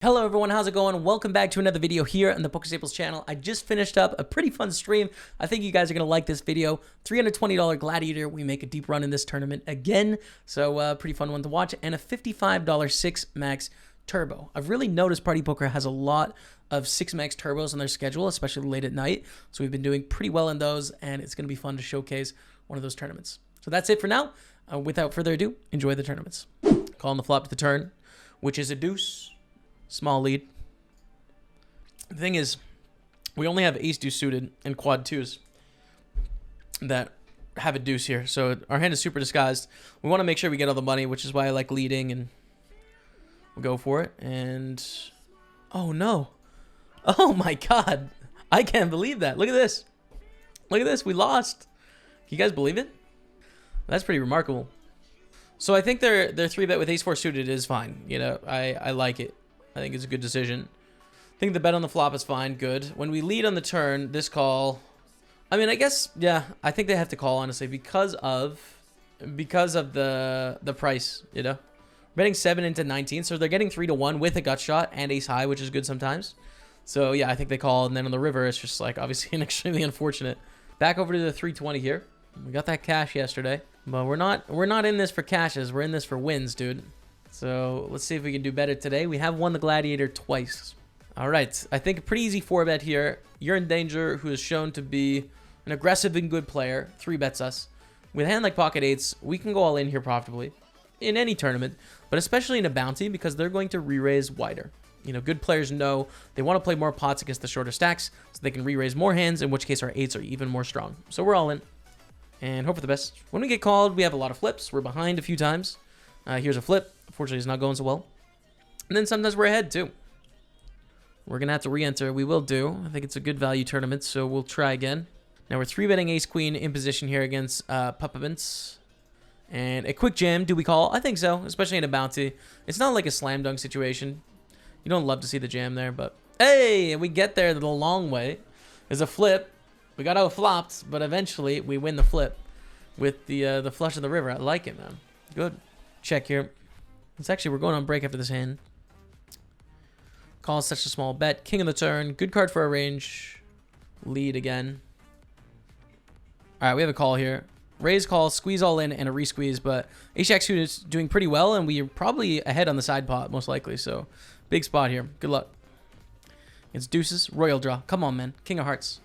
Hello everyone, how's it going? Welcome back to another video here on the PokerStaples channel. I just finished up a pretty fun stream. I think you guys are going to like this video. $320 Gladiator. We make a deep run in this tournament again. So pretty fun one to watch. And a $55 6 max turbo. I've really noticed Party Poker has a lot of 6 max turbos on their schedule, especially late at night. So we've been doing pretty well in those, and it's going to be fun to showcase one of those tournaments. So that's it for now. Without further ado, enjoy the tournaments. Calling the flop to the turn, which is a deuce. Small lead. The thing is, we only have ace deuce suited and quad twos that have a deuce here. So our hand is super disguised. We want to make sure we get all the money, which is why I like leading, and we'll go for it. And oh no. Oh my god. I can't believe that. Look at this. Look at this. We lost. Can you guys believe it? That's pretty remarkable. So I think their 3-bet with ace 4 suited is fine. You know, I like it. I think it's a good decision. I think the bet on the flop is fine, good. When we lead on the turn, this call, I mean, I guess, yeah, I think they have to call, honestly, because of the price, you know. We're betting 7 into 19, so they're getting 3-1 with a gut shot and ace high, which is good sometimes. So yeah, I think they call, and then on the river, it's just like obviously an extremely unfortunate. Back over to the 320 here. We got that cash yesterday, but we're not in this for cashes. We're in this for wins, dude. So let's see if we can do better today. We have won the Gladiator twice. All right, I think a pretty easy 4-bet here. You're in danger, who is shown to be an aggressive and good player. 3-bets us. With a hand like pocket eights, we can go all in here profitably in any tournament, but especially in a bounty because they're going to re-raise wider. You know, good players know they want to play more pots against the shorter stacks so they can re-raise more hands, in which case our eights are even more strong. So we're all in and hope for the best. When we get called, we have a lot of flips. We're behind a few times. Here's a flip. Unfortunately, it's not going so well. And then sometimes we're ahead, too. We're going to have to re-enter. We will do. I think it's a good value tournament, so we'll try again. Now we're 3-betting ace-queen in position here against Puppavants. And a quick jam. Do we call? I think so, especially in a bounty. It's not like a slam dunk situation. You don't love to see the jam there, but... Hey! We get there the long way. There's a flip. We got out-flopped, but eventually we win the flip with the flush of the river. I like it, man. Good. Check here. It's actually, we're going on break after this hand. Call such a small bet. King of the turn. Good card for our range. Lead again. All right, we have a call here. Raise, call, squeeze all in, and a re-squeeze. But ace-jack suited is doing pretty well, and we're probably ahead on the side pot, most likely. So, big spot here. Good luck. It's deuces. Royal draw. Come on, man. King of hearts.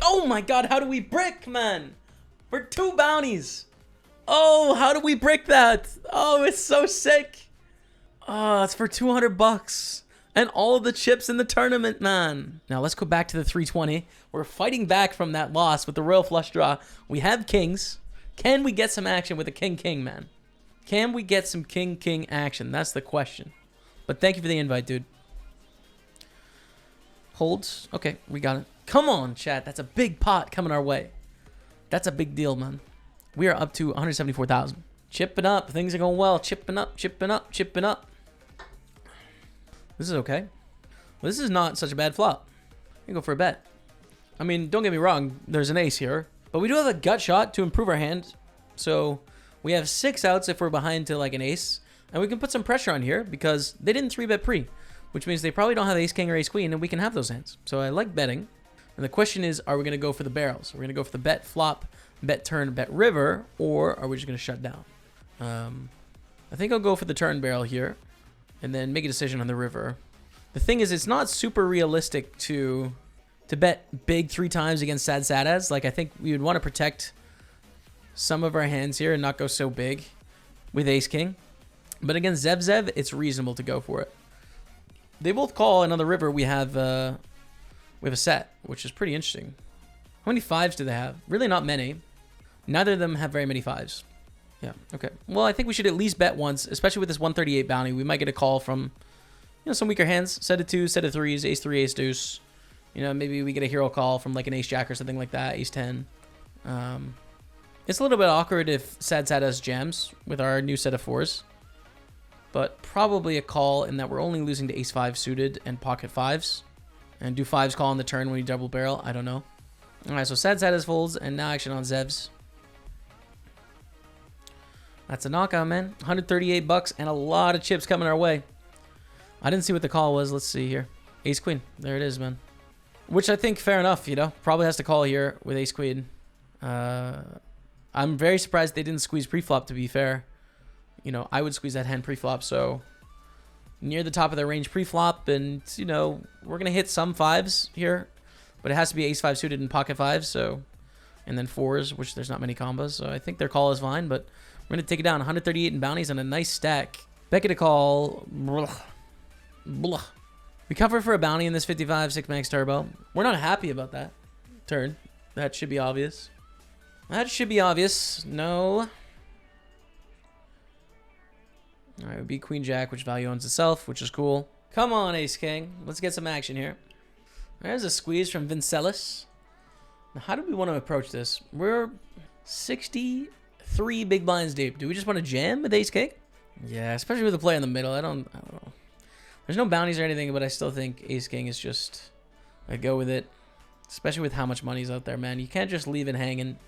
Oh my god, how do we brick, man? For 2 bounties. Oh, how do we brick that? Oh, it's so sick. Oh, it's for 200 bucks. And all of the chips in the tournament, man. Now, let's go back to the 320. We're fighting back from that loss with the royal flush draw. We have kings. Can we get some action with a king-king, man? Can we get some king-king action? That's the question. But thank you for the invite, dude. Holds. Okay, we got it. Come on, chat. That's a big pot coming our way. That's a big deal, man. We are up to 174,000. Chipping up. Things are going well. Chipping up, chipping up, chipping up. This is okay. Well, this is not such a bad flop. I go for a bet. I mean, don't get me wrong. There's an ace here. But we do have a gut shot to improve our hand. So we have 6 outs if we're behind to like an ace. And we can put some pressure on here because they didn't 3-bet pre. Which means they probably don't have ace-king or ace-queen. And we can have those hands. So I like betting. And the question is, are we going to go for the barrels? We're going to go for the bet flop, bet turn, bet river, or are we just going to shut down? I think I'll go for the turn barrel here and then make a decision on the river. The thing is, it's not super realistic to bet big 3 times against Sad Sadas. Like, I think we would want to protect some of our hands here and not go so big with ace-king. But against Zev Zev, it's reasonable to go for it. They both call, and on the river, we have a set, which is pretty interesting. How many 5s do they have? Really not many. Neither of them have very many 5s. Yeah, okay. Well, I think we should at least bet once, especially with this 138 bounty. We might get a call from, you know, some weaker hands. Set of 2s, set of 3s, ace 3, ace deuce. You know, maybe we get a hero call from like an ace jack or something like that, ace 10. It's a little bit awkward if Sad Sadas jams with our new set of 4s. But probably a call in that we're only losing to ace 5 suited and pocket 5s. And do 5s call on the turn when you double barrel? I don't know. All right, so Sad Sadas folds, and now action on Zevs. That's a knockout, man. 138 bucks and a lot of chips coming our way. I didn't see what the call was. Let's see here. Ace queen. There it is, man. Which I think fair enough, you know. Probably has to call here with ace queen. I'm very surprised they didn't squeeze pre-flop, to be fair. You know, I would squeeze that hand pre-flop, so near the top of their range pre-flop, and, you know, we're going to hit some fives here, but it has to be ace five suited and pocket fives, so, and then fours, which there's not many combos, so I think their call is fine, but we're going to take it down 138 in bounties on a nice stack. Becky to call. Blah. Blah. We cover for a bounty in this 55 6 max turbo. We're not happy about that turn. That should be obvious. That should be obvious. No. All right, it would be queen jack, which value owns itself, which is cool. Come on, ace king. Let's get some action here. There's a squeeze from Vincelis. Now, how do we want to approach this? We're 63 big blinds deep. Do we just want to jam with ace king? Yeah, especially with the play in the middle. I don't know. There's no bounties or anything, but I still think ace king is just I go with it. Especially with how much money's out there, man. You can't just leave it hanging.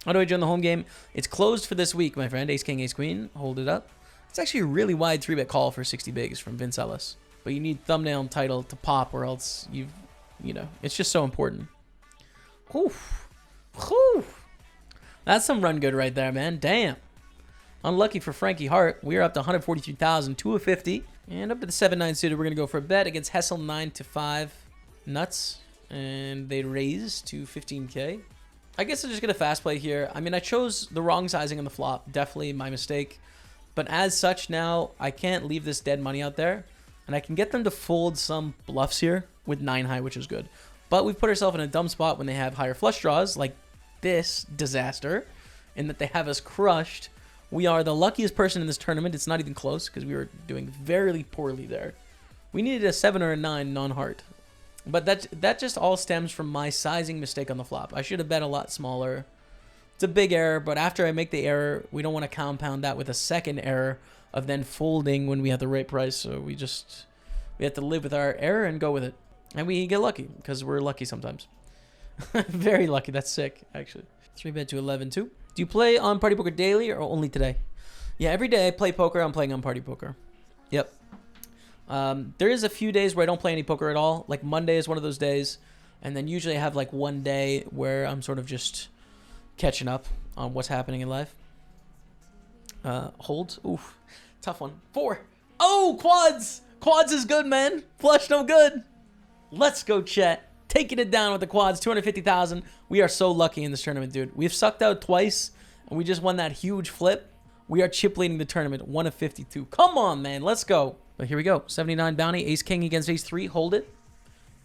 How do I join the home game? It's closed for this week, my friend. Ace king, ace queen. Hold it up. It's actually a really wide 3-bet call for 60 bigs from Vince Ellis. But you need thumbnail and title to pop, or else you know, it's just so important. Whew. Whew. That's some run good right there, man. Damn. Unlucky for Frankie Hart. We are up to 142,000, 2 of 50. And up to the 7-9 suited, we're going to go for a bet against Hessel 9-5 nuts. And they raise to 15K. I guess I'm just going to fast play here. I mean, I chose the wrong sizing on the flop. Definitely my mistake. But as such now, I can't leave this dead money out there. And I can get them to fold some bluffs here with 9 high, which is good. But we've put ourselves in a dumb spot when they have higher flush draws, like this disaster, in that they have us crushed. We are the luckiest person in this tournament. It's not even close because we were doing very poorly there. We needed a 7 or a 9 non-heart. But that just all stems from my sizing mistake on the flop. I should have bet a lot smaller. It's a big error, but after I make the error, we don't want to compound that with a second error of then folding when we have the right price. So we have to live with our error and go with it. And we get lucky because we're lucky sometimes. Very lucky. That's sick, actually. 3-bet to 11-2. Do you play on Party Poker daily or only today? Yeah, every day I play poker. I'm playing on Party Poker. Yep. There is a few days where I don't play any poker at all. Like Monday is one of those days. And then usually I have like one day where I'm sort of just catching up on what's happening in life. Hold. Oof. Tough one. 4. Oh, quads. Quads is good, man. Flush no good. Let's go, chat. Taking it down with the quads. 250,000. We are so lucky in this tournament, dude. We've sucked out twice, and we just won that huge flip. We are chip leading the tournament. 1 of 52. Come on, man. Let's go. But here we go. 79 bounty. Ace king against ace 3. Hold it.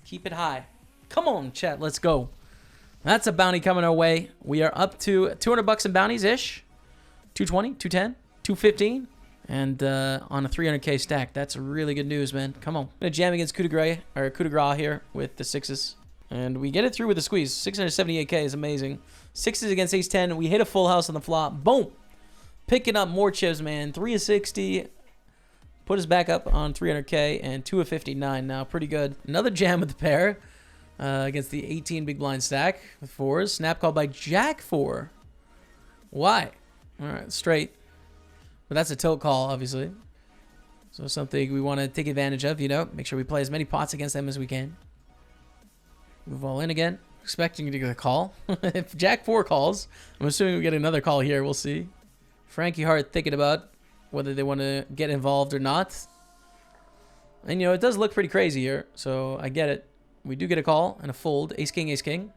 Keep it high. Come on, chat. Let's go. That's a bounty coming our way. We are up to $200 in bounties-ish. 220, 210, 215. And on a 300K stack. That's really good news, man. Come on. I'm going to jam against coup de grace here with the 6s. And we get it through with the squeeze. 678K is amazing. 6s against ace 10. We hit a full house on the flop. Boom. Picking up more chips, man. 3 of 60. Put us back up on 300K. And 2 of 59 now. Pretty good. Another jam with the pair. Against the 18 big blind stack with 4s. Snap call by Jack 4. Why? All right, straight. But that's a tilt call, obviously. So something we want to take advantage of, you know. Make sure we play as many pots against them as we can. Move all in again. Expecting to get a call. If Jack 4 calls, I'm assuming we get another call here. We'll see. Frankie Hart thinking about whether they want to get involved or not. And, you know, it does look pretty crazy here. So I get it. We do get a call and a fold. Ace king, ace king.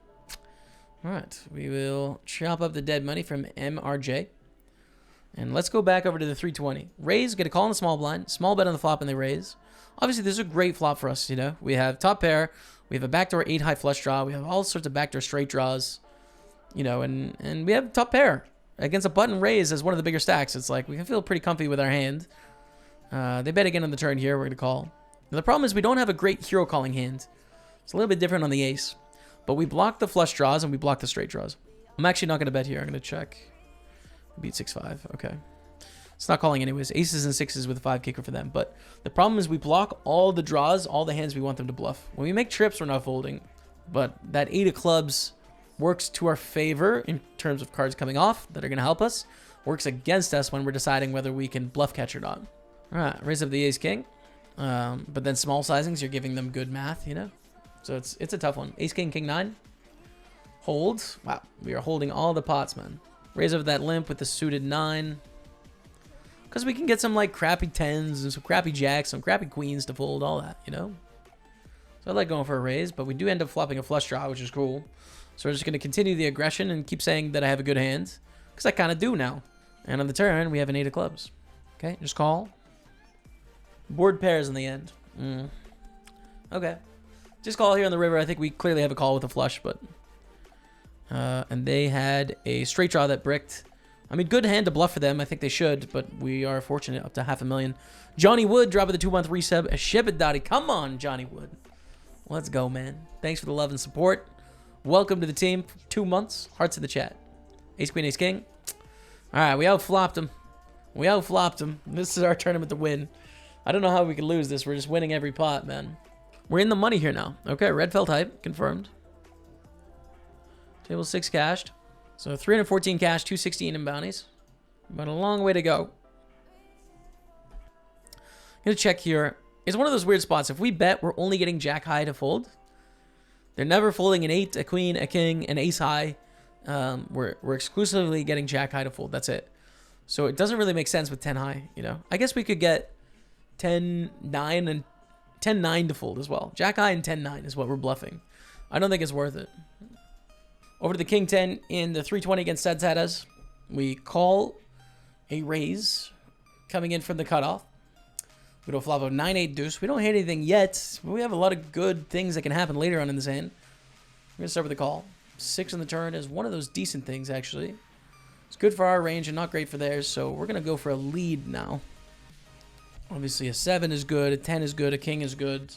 All right. We will chop up the dead money from MRJ. And let's go back over to the 320. Raise, get a call in the small blind. Small bet on the flop and they raise. Obviously, this is a great flop for us, you know. We have top pair. We have a backdoor 8 high flush draw. We have all sorts of backdoor straight draws. You know, and we have top pair. Against a button raise as one of the bigger stacks. It's like we can feel pretty comfy with our hand. They bet again on the turn here. We're going to call. Now, the problem is we don't have a great hero calling hand. It's a little bit different on the ace. But we block the flush draws and we block the straight draws. I'm actually not going to bet here. I'm going to check. Beat 6-5. Okay. It's not calling anyways. Aces and 6s with a 5 kicker for them. But the problem is we block all the draws, all the hands we want them to bluff. When we make trips, we're not folding. But that 8 of clubs works to our favor in terms of cards coming off that are going to help us. Works against us when we're deciding whether we can bluff catch or not. All right. Raise up the ace king. But then small sizings, you're giving them good math, you know? So it's a tough one. Ace, king, king, 9. Hold. Wow. We are holding all the pots, man. Raise over that limp with the suited 9. Because we can get some, like, crappy 10s and some crappy jacks, some crappy queens to fold, all that, you know? So I like going for a raise, but we do end up flopping a flush draw, which is cool. So we're just going to continue the aggression and keep saying that I have a good hand. Because I kind of do now. And on the turn, we have an 8 of clubs. Okay, just call. Board pairs in the end. Okay. Just call here on the river. I think we clearly have a call with a flush, but... and they had a straight draw that bricked. I mean, good hand to bluff for them. I think they should, but we are fortunate up to $500,000. Johnny Wood dropping the 2-month resub. A ship it, Dottie. Come on, Johnny Wood. Let's go, man. Thanks for the love and support. Welcome to the team. 2 months. Hearts in the chat. Ace, queen, ace, king. All right, we outflopped him. We outflopped him. This is our tournament to win. I don't know how we could lose this. We're just winning every pot, man. We're in the money here now. Okay, red felt hype. Confirmed. Table 6 cashed. So 314 cash, 216 in bounties. But a long way to go. I'm going to check here. It's one of those weird spots. If we bet, we're only getting jack high to fold. They're never folding an 8, a queen, a king, an ace high. We're exclusively getting jack high to fold. That's it. So it doesn't really make sense with 10 high, you know. I guess we could get 10-9 and 10-9 to fold as well. Jack high and 10-9 is what we're bluffing. I don't think it's worth it. Over to the king 10 in the 320 against Sadsadas. We call a raise coming in from the cutoff. We do a flop of 9-8 deuce. We don't hit anything yet, but we have a lot of good things that can happen later on in this hand. We're going to start with the call. 6 on the turn is one of those decent things, actually. It's good for our range and not great for theirs, so we're going to go for a lead now. Obviously, a 7 is good, a 10 is good, a king is good.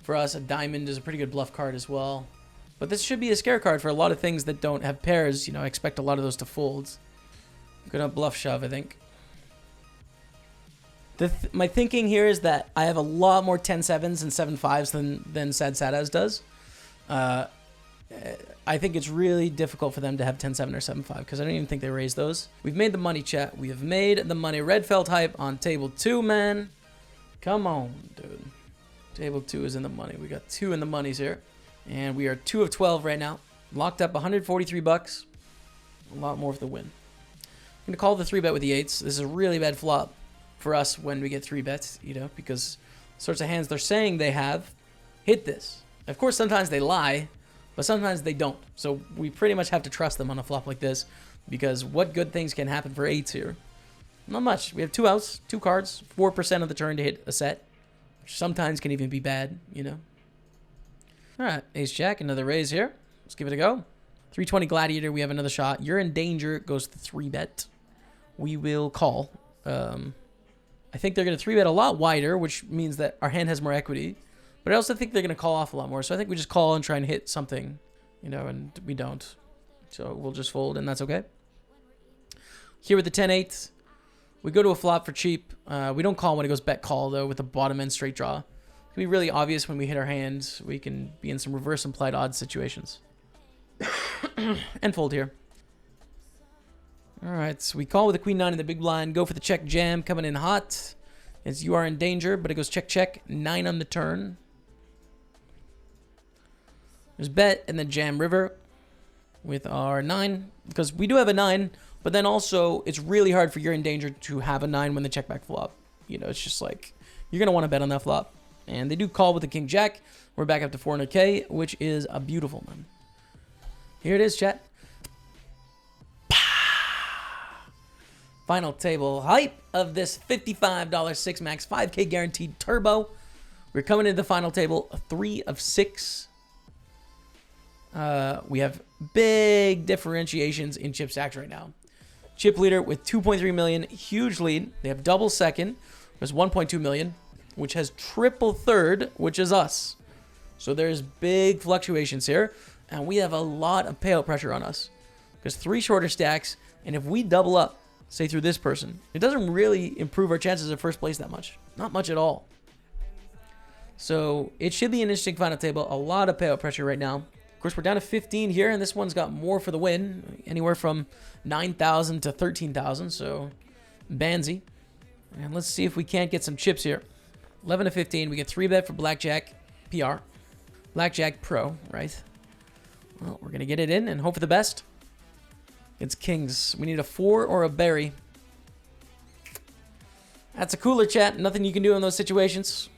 For us, a diamond is a pretty good bluff card as well. But this should be a scare card for a lot of things that don't have pairs. You know, I expect a lot of those to fold. I'm going to bluff shove, I think. My thinking here is that I have a lot more 10-7s and 7-5s than Sadsadas does. I think it's really difficult for them to have 10-7 or 7-5 because I don't even think they raise those. We've made the money, chat. We have made the money. Red felt hype on table 2, man. Come on, dude. Table 2 is in the money. We got 2 in the monies here. And we are 2 of 12 right now. Locked up 143 bucks. A lot more for the win. I'm going to call the 3-bet with the 8s. This is a really bad flop for us when we get 3 bets, you know, because the sorts of hands they're saying they have hit this. Of course, sometimes they lie, but sometimes they don't. So we pretty much have to trust them on a flop like this because what good things can happen for 8s here? Not much. We have 2 outs, 2 cards, 4% of the turn to hit a set, which sometimes can even be bad, you know. All right, ace jack, another raise here. Let's give it a go. 320 gladiator, we have another shot. You're in danger, goes to 3-bet. We will call. I think they're going to 3-bet a lot wider, which means that our hand has more equity. But I also think they're going to call off a lot more. So I think we just call and try and hit something, you know, and we don't. So we'll just fold, and that's okay. Here with the 10-8, we go to a flop for cheap. We don't call when it goes bet call, though, with the bottom end straight draw. It can be really obvious when we hit our hands. We can be in some reverse implied odds situations. And fold here. All right, so we call with the queen 9 in the big blind. Go for the check jam, coming in hot. As you are in danger, but it goes check, check. 9 on the turn. There's bet and then jam river with our 9. Because we do have a 9, but then also it's really hard for you're in danger to have a 9 when the check back flop. You know, it's just like, you're going to want to bet on that flop. And they do call with the king jack. We're back up to 400K, which is a beautiful one. Here it is, chat. Final table hype of this $55 6 max 5K guaranteed turbo. We're coming into the final table, 3 of 6. We have big differentiations in chip stacks right now. Chip leader with 2.3 million, huge lead. They have double second, there's 1.2 million, which has triple third, which is us. So there's big fluctuations here, and we have a lot of payout pressure on us. Because 3 shorter stacks, and if we double up, say through this person, it doesn't really improve our chances of first place that much. Not much at all. So it should be an interesting final table. A lot of payout pressure right now. Of course, we're down to 15 here, and this one's got more for the win. Anywhere from 9,000 to 13,000, so Banzy. And let's see if we can't get some chips here. 11 to 15. We get 3-bet for Blackjack PR. Blackjack Pro, right? Well, we're going to get it in and hope for the best. It's kings. We need a 4 or a berry. That's a cooler, chat. Nothing you can do in those situations.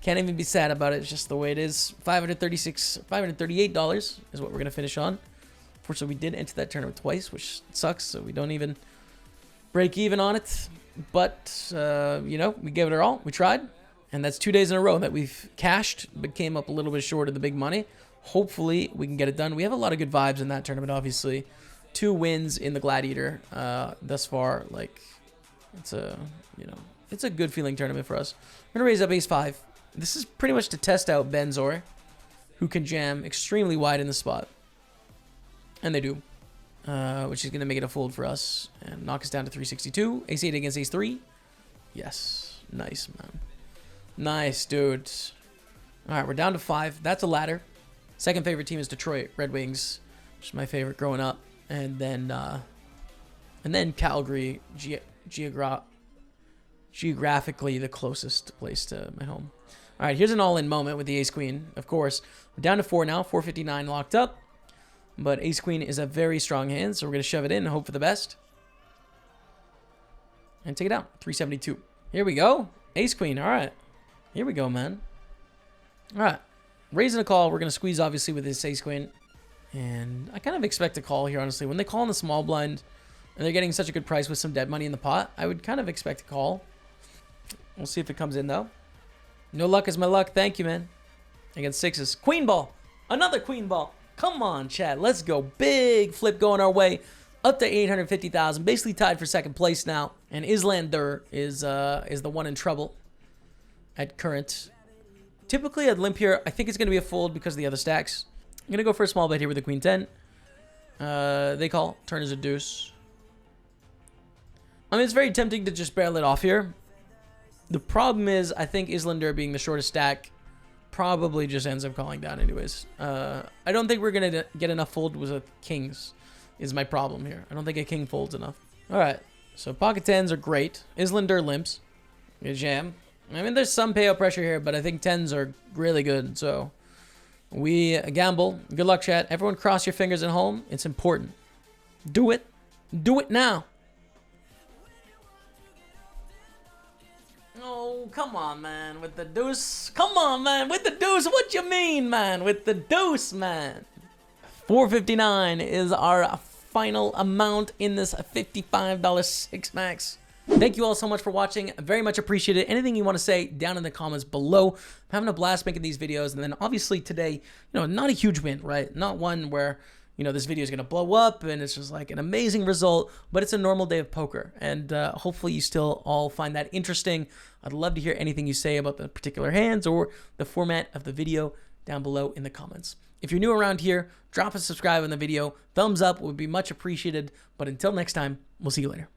Can't even be sad about it. It's just the way it is. $538 is what we're going to finish on. Unfortunately, we did enter that tournament twice, which sucks, so we don't even break even on it. But, you know, we gave it our all. We tried. And that's 2 days in a row that we've cashed, but came up a little bit short of the big money. Hopefully, we can get it done. We have a lot of good vibes in that tournament, obviously. 2 wins in the Gladiator thus far. Like, it's a, you know, it's a good feeling tournament for us. I'm going to raise up ace-5. This is pretty much to test out Benzor, who can jam extremely wide in the spot. And they do. Which is going to make it a fold for us and knock us down to 362. Ace-8 against ace-3. Yes. Nice, man. Nice, dude. All right, we're down to 5. That's a ladder. Second favorite team is Detroit Red Wings, which is my favorite growing up. And then Calgary, geographically the closest place to my home. All right, here's an all-in moment with the ace-queen. Of course, we're down to 4 now. 459 locked up. But ace-queen is a very strong hand, so we're going to shove it in and hope for the best. And take it out. 372. Here we go. Ace-queen. All right. Here we go, man. All right. Raising a call. We're going to squeeze, obviously, with this ace-queen. And I kind of expect a call here, honestly. When they call in the small blind, and they're getting such a good price with some dead money in the pot, I would kind of expect a call. We'll see if it comes in, though. No luck is my luck. Thank you, man. Against 6s. Queen ball. Another queen ball. Come on, chat. Let's go. Big flip going our way. Up to 850,000. Basically tied for second place now. And Islander is the one in trouble at current. Typically, I'd limp here. I think it's going to be a fold because of the other stacks. I'm going to go for a small bet here with the queen 10. They call. Turn is a deuce. I mean, it's very tempting to just barrel it off here. The problem is, I think Islander being the shortest stack probably just ends up calling down anyways. I don't think we're going to get enough fold with a kings is my problem here. I don't think a king folds enough. All right. So pocket 10s are great. Islander limps. A jam. I mean, there's some payout pressure here, but I think 10s are really good. So we gamble. Good luck, chat. Everyone cross your fingers at home. It's important. Do it. Do it now. Oh, come on, man. With the deuce. Come on, man. With the deuce. What you mean, man? With the deuce, man. 459 is our final amount in this $55 six max. Thank you all so much for watching. Very much appreciate it. Anything you want to say down in the comments below. I'm having a blast making these videos. And then obviously today, you know, not a huge win, right? Not one where, you know, this video is going to blow up and it's just like an amazing result, but it's a normal day of poker. And hopefully you still all find that interesting. I'd love to hear anything you say about the particular hands or the format of the video down below in the comments. If you're new around here, drop a subscribe on the video. Thumbs up would be much appreciated. But until next time, we'll see you later.